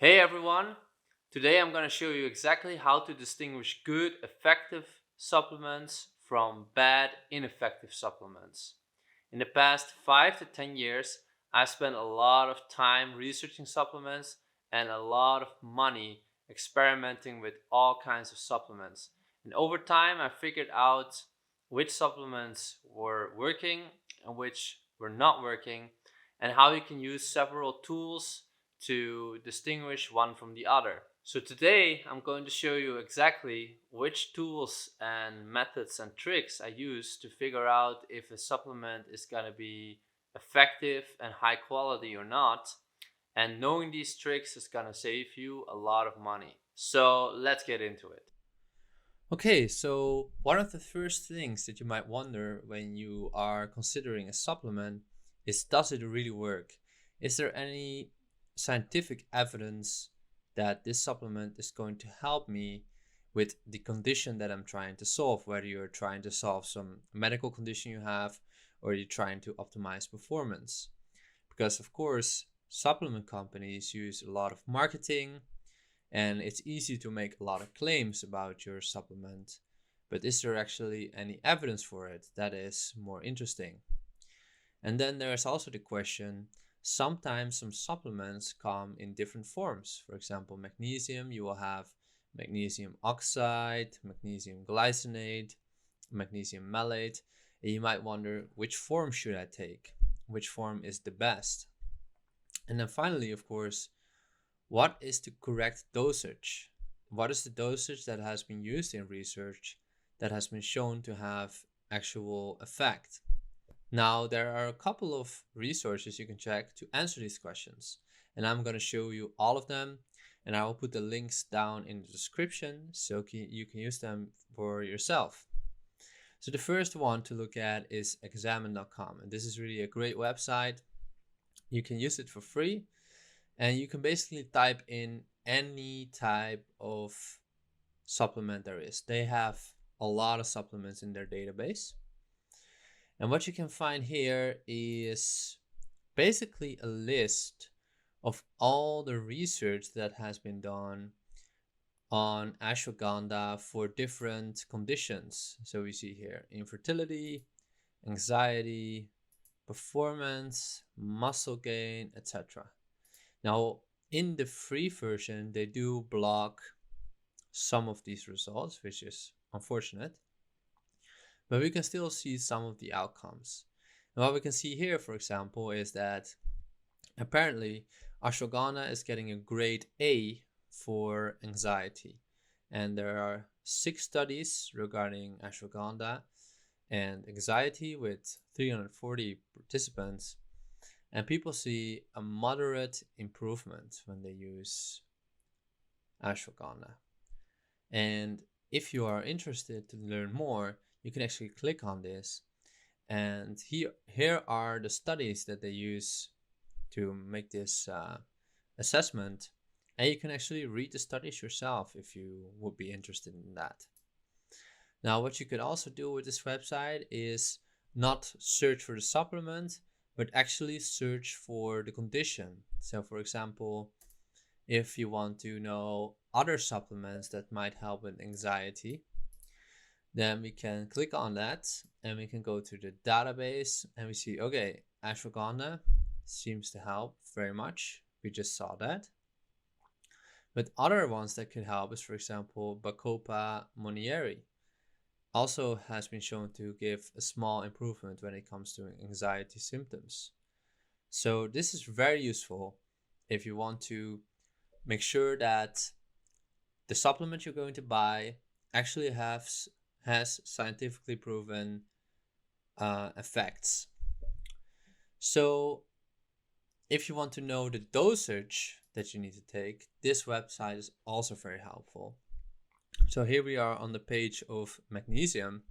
Hey everyone! Today I'm going to show you exactly how to distinguish good, effective supplements from bad, ineffective supplements. In the past 5 to 10 years, I've spent a lot of time researching supplements and a lot of money experimenting with all kinds of supplements. And over time, I figured out which supplements were working and which were not working, and how you can use several tools to distinguish one from the other. So today I'm going to show you exactly which tools and methods and tricks I use to figure out if a supplement is going to be effective and high quality or not. And knowing these tricks is going to save you a lot of money. So let's get into it. Okay, so one of the first things that you might wonder when you are considering a supplement is, does it really work? Is there any scientific evidence that this supplement is going to help me with the condition that I'm trying to solve, whether you're trying to solve some medical condition you have or you're trying to optimize performance? Because, of course, supplement companies use a lot of marketing and it's easy to make a lot of claims about your supplement. But is there actually any evidence for it? That is more interesting. And then there's also the question, sometimes some supplements come in different forms. For example, magnesium, you will have magnesium oxide, magnesium glycinate, magnesium malate. And you might wonder, which form should I take? Which form is the best? And then finally, of course, what is the correct dosage? What is the dosage that has been used in research that has been shown to have actual effect? Now, there are a couple of resources you can check to answer these questions, and I'm going to show you all of them, and I will put the links down in the description so you can use them for yourself. So, the first one to look at is examine.com, and this is really a great website. You can use it for free, and you can basically type in any type of supplement there is. They have a lot of supplements in their database. And what you can find here is basically a list of all the research that has been done on ashwagandha for different conditions. So we see here infertility, anxiety, performance, muscle gain, etc. Now, in the free version, they do block some of these results, which is unfortunate, but we can still see some of the outcomes. And what we can see here, for example, is that apparently ashwagandha is getting a grade A for anxiety. And there are 6 studies regarding ashwagandha and anxiety with 340 participants. And people see a moderate improvement when they use ashwagandha. And if you are interested to learn more, you can actually click on this. And here are the studies that they use to make this assessment. And you can actually read the studies yourself if you would be interested in that. Now, what you could also do with this website is not search for the supplement, but actually search for the condition. So, for example, if you want to know other supplements that might help with anxiety, then we can click on that and we can go to the database and we see, okay, ashwagandha seems to help very much. We just saw that. But other ones that could help is, for example, Bacopa monieri also has been shown to give a small improvement when it comes to anxiety symptoms. So this is very useful if you want to make sure that the supplement you're going to buy actually has scientifically proven effects. So if you want to know the dosage that you need to take, this website is also very helpful. So here we are on the page of magnesium,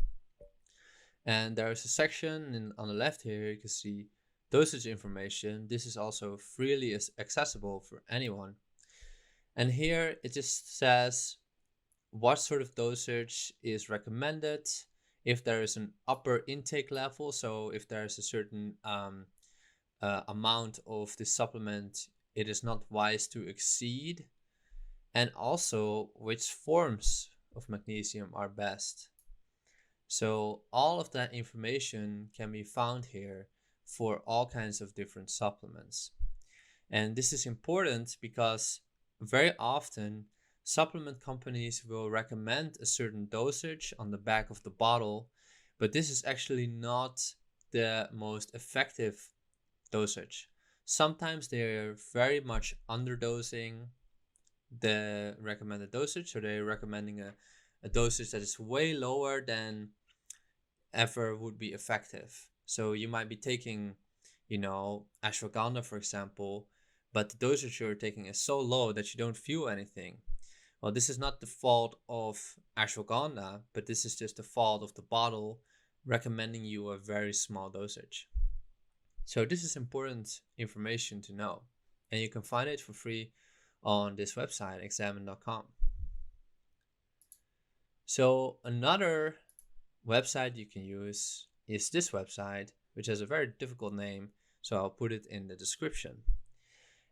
and there is a section on the left here. You can see dosage information. This is also freely accessible for anyone. And here it just says what sort of dosage is recommended, if there is an upper intake level, so if there is a certain amount of the supplement it is not wise to exceed, and also which forms of magnesium are best. So all of that information can be found here for all kinds of different supplements. And this is important because very often supplement companies will recommend a certain dosage on the back of the bottle, but this is actually not the most effective dosage. Sometimes they're very much underdosing the recommended dosage, so they're recommending a dosage that is way lower than ever would be effective. So you might be taking, ashwagandha, for example, but the dosage you're taking is so low that you don't feel anything. Well, this is not the fault of ashwagandha, but this is just the fault of the bottle recommending you a very small dosage. So this is important information to know, and you can find it for free on this website, examine.com. So another website you can use is this website, which has a very difficult name, so I'll put it in the description.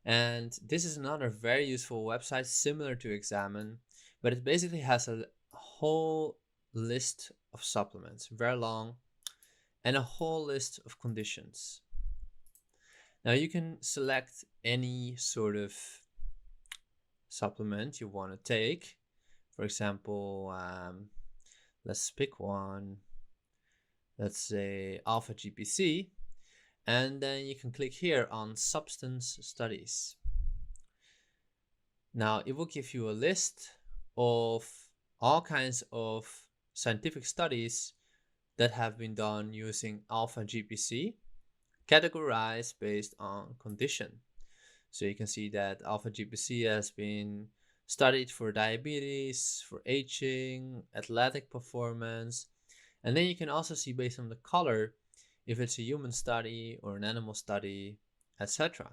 And this is another very useful website similar to Examine, but it basically has a whole list of supplements, very long, and a whole list of conditions. Now you can select any sort of supplement you want to take. For example, let's pick one. Let's say alpha GPC, and then you can click here on substance studies. Now it will give you a list of all kinds of scientific studies that have been done using alpha GPC, categorized based on condition. So you can see that alpha GPC has been studied for diabetes, for aging, athletic performance, and then you can also see based on the color if it's a human study or an animal study, etc.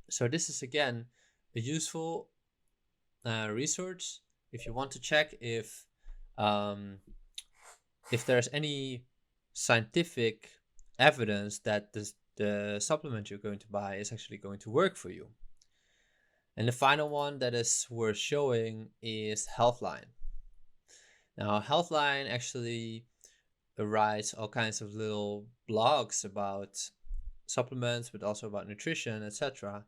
So this is again a useful resource if you want to check if there's any scientific evidence that the supplement you're going to buy is actually going to work for you. And the final one that is worth showing is Healthline. Now, Healthline actually writes all kinds of little blogs about supplements, but also about nutrition, etc.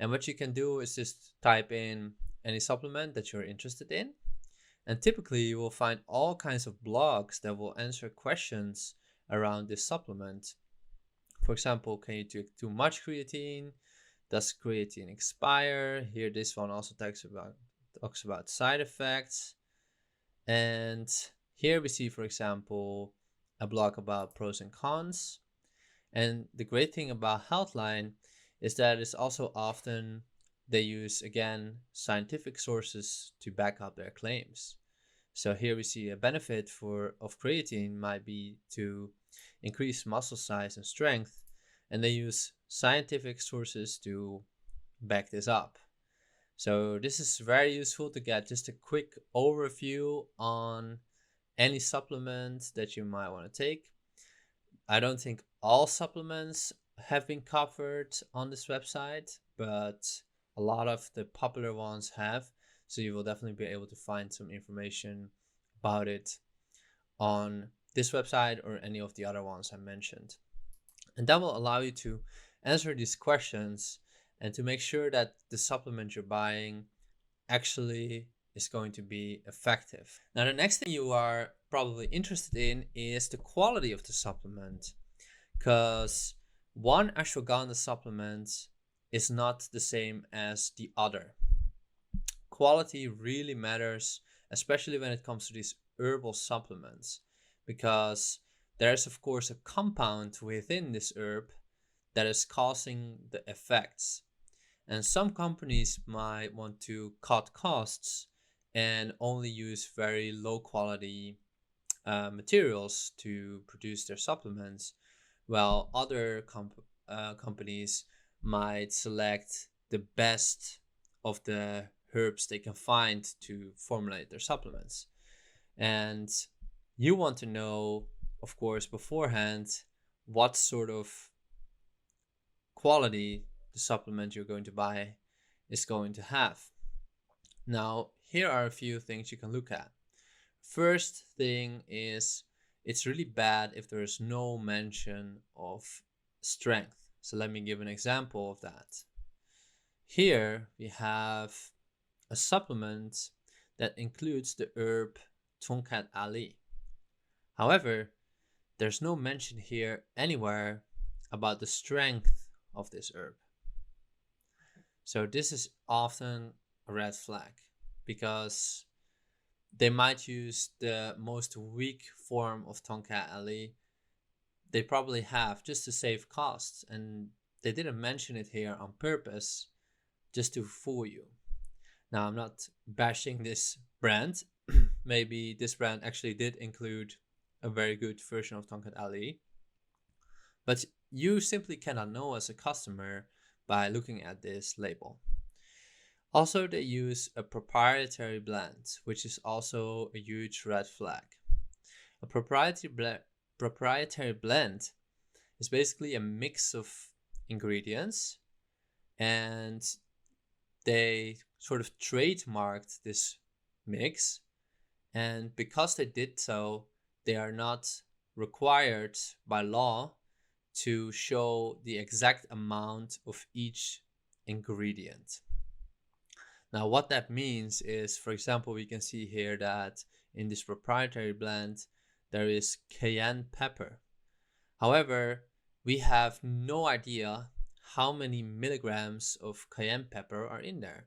And what you can do is just type in any supplement that you're interested in. And typically you will find all kinds of blogs that will answer questions around this supplement. For example, can you take too much creatine? Does creatine expire? Here, this one also talks about side effects. And here we see, for example, a blog about pros and cons. And the great thing about Healthline is that it's also often they use, again, scientific sources to back up their claims. So here we see a benefit of creatine might be to increase muscle size and strength, and they use scientific sources to back this up. So this is very useful to get just a quick overview on any supplement that you might want to take. I don't think all supplements have been covered on this website, but a lot of the popular ones have. So you will definitely be able to find some information about it on this website or any of the other ones I mentioned. And that will allow you to answer these questions and to make sure that the supplement you're buying actually is going to be effective. Now, the next thing you are probably interested in is the quality of the supplement, because one ashwagandha supplement is not the same as the other. Quality really matters, especially when it comes to these herbal supplements, because there's of course a compound within this herb that is causing the effects. And some companies might want to cut costs and only use very low quality materials to produce their supplements, while other companies might select the best of the herbs they can find to formulate their supplements. And you want to know, of course, beforehand what sort of quality the supplement you're going to buy is going to have. Now, here are a few things you can look at. First thing is it's really bad if there is no mention of strength. So let me give an example of that. Here we have a supplement that includes the herb Tongkat Ali. However, there's no mention here anywhere about the strength of this herb. So this is often a red flag because they might use the most weak form of Tongkat Ali. They probably have just to save costs, and they didn't mention it here on purpose just to fool you. Now, I'm not bashing this brand. Maybe this brand actually did include a very good version of Tongkat Ali, but you simply cannot know as a customer by looking at this label. Also, they use a proprietary blend, which is also a huge red flag. A proprietary blend is basically a mix of ingredients, and they sort of trademarked this mix, and because they did so, they are not required by law to show the exact amount of each ingredient. Now, what that means is, for example, we can see here that in this proprietary blend, there is cayenne pepper. However, we have no idea how many milligrams of cayenne pepper are in there.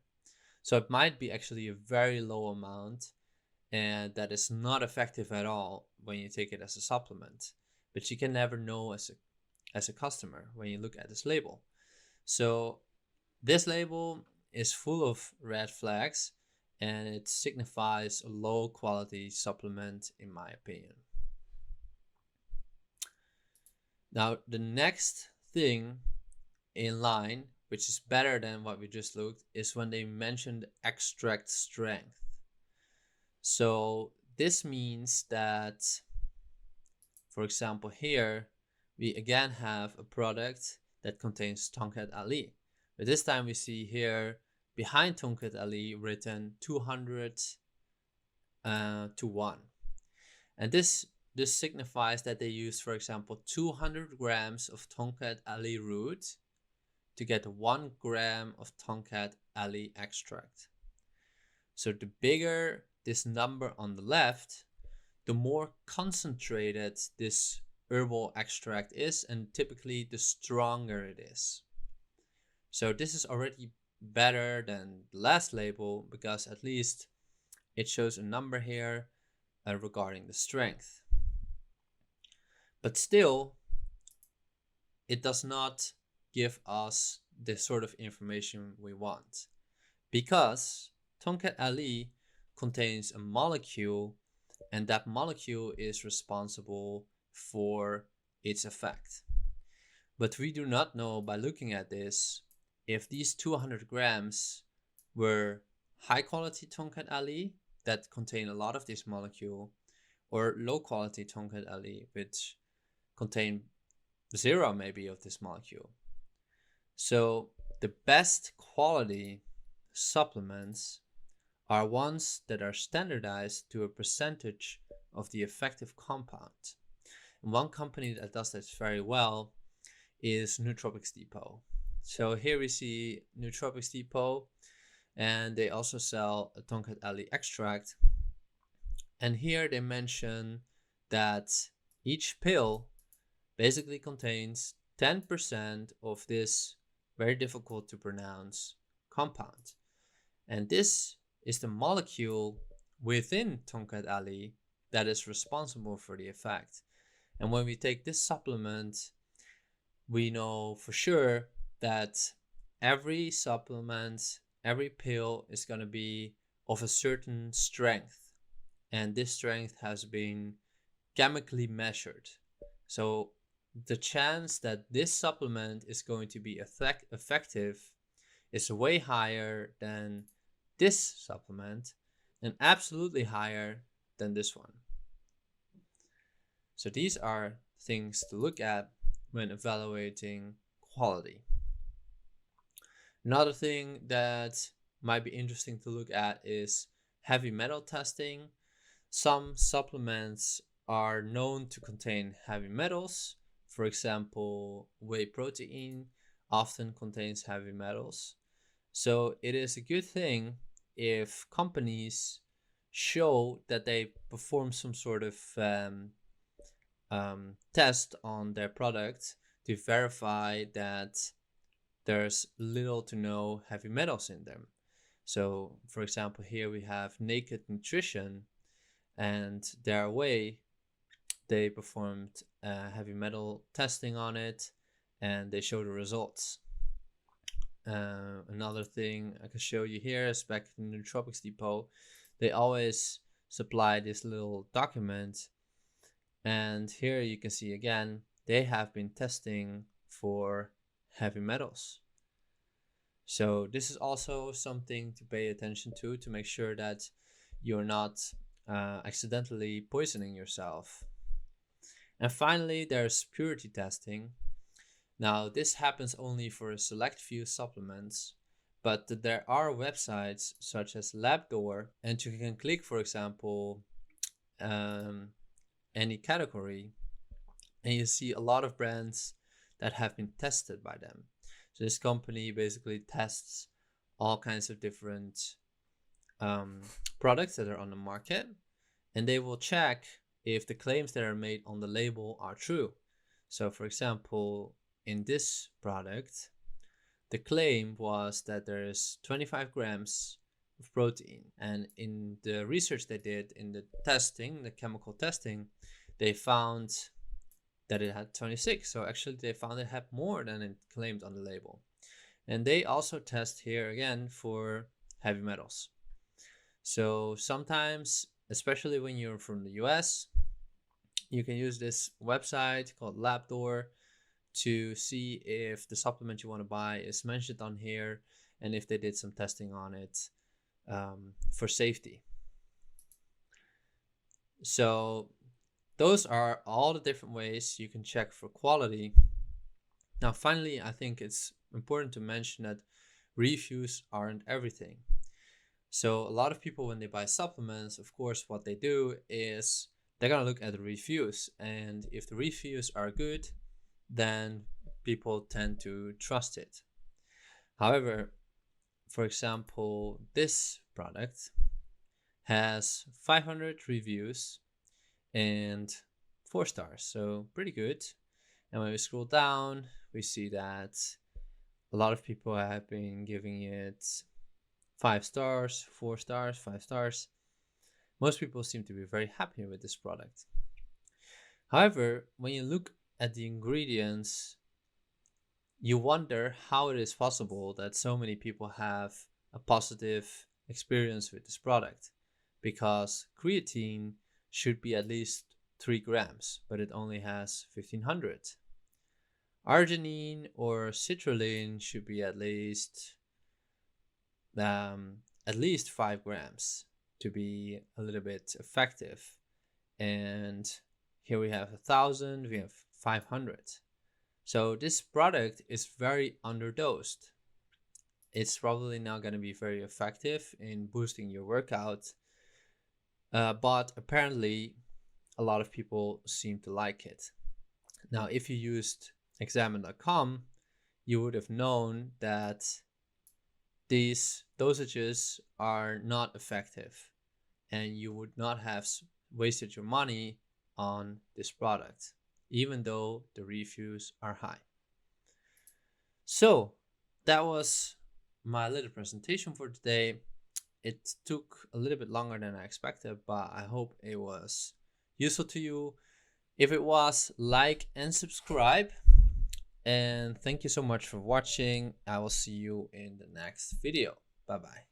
So it might be actually a very low amount, and that is not effective at all when you take it as a supplement. But you can never know as a customer when you look at this label. So this label is full of red flags, and it signifies a low quality supplement in my opinion. Now, the next thing in line, which is better than what we just looked, is when they mentioned extract strength. So this means that, for example, here we again have a product that contains Tongkat Ali. But this time we see here behind Tongkat Ali written 200 to 1. And this signifies that they use, for example, 200 grams of Tongkat Ali root to get 1 gram of Tongkat Ali extract. So the bigger this number on the left, the more concentrated this herbal extract is, and typically the stronger it is. So this is already better than the last label because at least it shows a number here regarding the strength. But still, it does not give us the sort of information we want, because Tongkat Ali contains a molecule, and that molecule is responsible for its effect. But we do not know by looking at this if these 200 grams were high quality Tongkat Ali that contain a lot of this molecule, or low quality Tongkat Ali which contain 0 maybe of this molecule. So the best quality supplements are ones that are standardized to a percentage of the effective compound. And one company that does this very well is Nootropics Depot. So here we see Nootropics Depot, and they also sell a Tongkat Ali extract. And here they mention that each pill basically contains 10% of this very difficult to pronounce compound. And this is the molecule within Tongkat Ali that is responsible for the effect. And when we take this supplement, we know for sure that every supplement, every pill is going to be of a certain strength. And this strength has been chemically measured. So the chance that this supplement is going to be effective is way higher than this supplement, and absolutely higher than this one. So these are things to look at when evaluating quality. Another thing that might be interesting to look at is heavy metal testing. Some supplements are known to contain heavy metals. For example, whey protein often contains heavy metals. So it is a good thing if companies show that they perform some sort of test on their product to verify that there's little to no heavy metals in them. So, for example, here we have Naked Nutrition, and their whey, they performed heavy metal testing on it, and they show the results. Another thing I can show you here is back in the Nootropics Depot, they always supply this little document, and here you can see again they have been testing for heavy metals. So this is also something to pay attention to make sure that you're not accidentally poisoning yourself. And finally, there's purity testing. Now, this happens only for a select few supplements, but there are websites such as LabDoor, and you can click, for example, any category, and you see a lot of brands that have been tested by them. So this company basically tests all kinds of different products that are on the market, and they will check if the claims that are made on the label are true. So, for example, in this product, the claim was that there is 25 grams of protein, and in the research they did in the testing, the chemical testing, they found that it had 26. So actually they found it had more than it claimed on the label. And they also test here again for heavy metals. So sometimes, especially when you're from the US, you can use this website called LabDoor to see if the supplement you want to buy is mentioned on here and if they did some testing on it for safety. So those are all the different ways you can check for quality. Now, finally, I think it's important to mention that reviews aren't everything. So a lot of people, when they buy supplements, of course, what they do is they're going to look at the reviews. And if the reviews are good, then people tend to trust it. However, for example, this product has 500 reviews and 4 stars, so pretty good. And when we scroll down, we see that a lot of people have been giving it 5 stars, 4 stars, 5 stars. Most people seem to be very happy with this product. However, when you look at the ingredients, you wonder how it is possible that so many people have a positive experience with this product, because creatine should be at least 3 grams, but it only has 1500. Arginine or citrulline should be at least 5 grams to be a little bit effective. And here we have 1000, we have 500. So this product is very underdosed. It's probably not going to be very effective in boosting your workout, but apparently a lot of people seem to like it. Now, if you used examine.com, you would have known that these dosages are not effective, and you would not have wasted your money on this product, even though the reviews are high. So that was my little presentation for today. It took a little bit longer than I expected, but I hope it was useful to you. If it was, like and subscribe. And thank you so much for watching. I will see you in the next video. Bye bye.